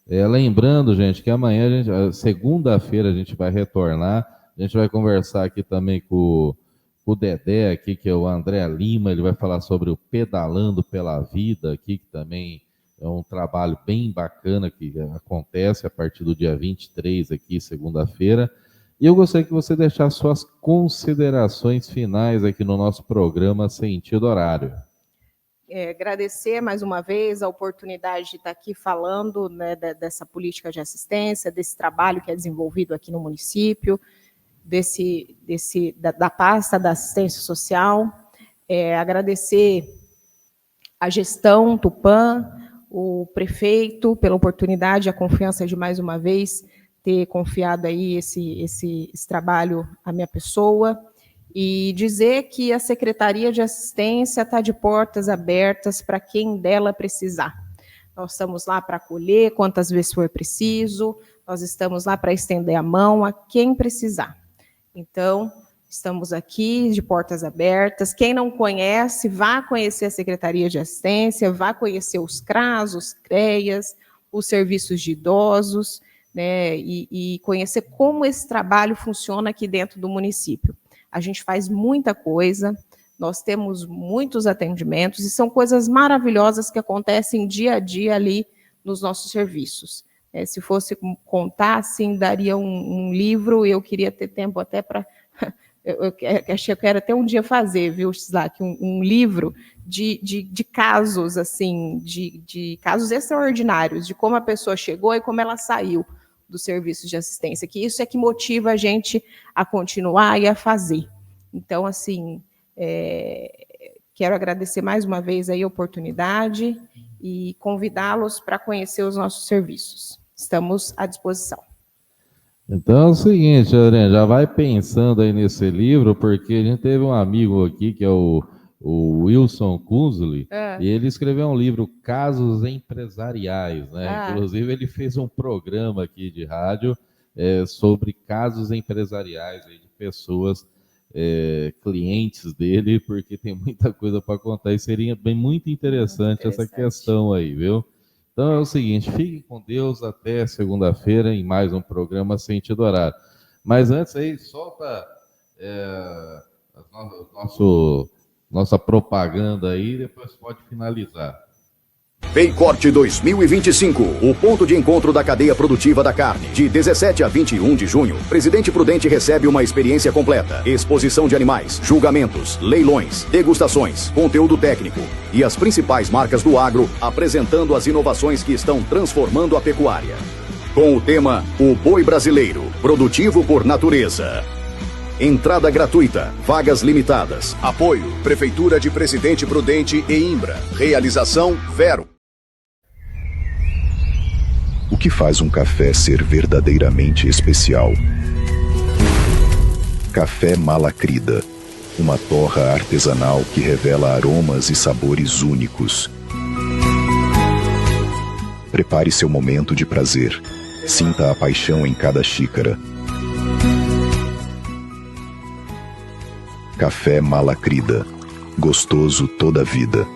Lembrando, gente, que amanhã, segunda-feira, a gente vai retornar. A gente vai conversar aqui também com o Dedé, aqui, que é o André Lima. Ele vai falar sobre o Pedalando pela Vida, aqui, que também é um trabalho bem bacana que acontece a partir do dia 23, aqui, segunda-feira. E eu gostaria que você deixasse suas considerações finais aqui no nosso programa Sentido Horário. Agradecer mais uma vez a oportunidade de estar aqui falando, né, dessa política de assistência, desse trabalho que é desenvolvido aqui no município, da pasta da assistência social. Agradecer a gestão Tupã, o prefeito, pela oportunidade, a confiança de mais uma vez ter confiado aí esse trabalho à minha pessoa, e dizer que a Secretaria de Assistência está de portas abertas para quem dela precisar. Nós estamos lá para acolher quantas vezes for preciso, nós estamos lá para estender a mão a quem precisar. Então, estamos aqui de portas abertas. Quem não conhece, vá conhecer a Secretaria de Assistência, vá conhecer os CRAS, os CREAS, os serviços de idosos, né, e conhecer como esse trabalho funciona aqui dentro do município. A gente faz muita coisa, nós temos muitos atendimentos e são coisas maravilhosas que acontecem dia a dia ali nos nossos serviços. Se fosse contar, assim, daria um livro, eu queria ter tempo até para... Eu quero até um dia fazer, viu, Chislak, um livro de casos, assim, de casos extraordinários, de como a pessoa chegou e como ela saiu dos serviços de assistência, que isso é que motiva a gente a continuar e a fazer. Então, assim, quero agradecer mais uma vez aí a oportunidade e convidá-los para conhecer os nossos serviços. Estamos à disposição. Então é o seguinte, Ariane, já vai pensando aí nesse livro, porque a gente teve um amigo aqui, que é o Wilson Kunzli, e ele escreveu um livro, Casos Empresariais, né? Inclusive ele fez um programa aqui de rádio sobre casos empresariais aí de pessoas, clientes dele, porque tem muita coisa para contar e seria bem muito interessante essa questão aí, viu? Então é o seguinte, fiquem com Deus até segunda-feira em mais um programa Sentido Horário. Mas antes aí, solta nossa propaganda aí, depois pode finalizar. Paycorte 2025, o ponto de encontro da cadeia produtiva da carne. De 17 a 21 de junho, Presidente Prudente recebe uma experiência completa. Exposição de animais, julgamentos, leilões, degustações, conteúdo técnico e as principais marcas do agro apresentando as inovações que estão transformando a pecuária. Com o tema O Boi Brasileiro, produtivo por natureza. Entrada gratuita, vagas limitadas. Apoio, Prefeitura de Presidente Prudente e Imbra. Realização Vero. O que faz um café ser verdadeiramente especial? Café Malacrida, uma torra artesanal que revela aromas e sabores únicos. Prepare seu momento de prazer. Sinta a paixão em cada xícara. Café Malacrida, gostoso toda a vida.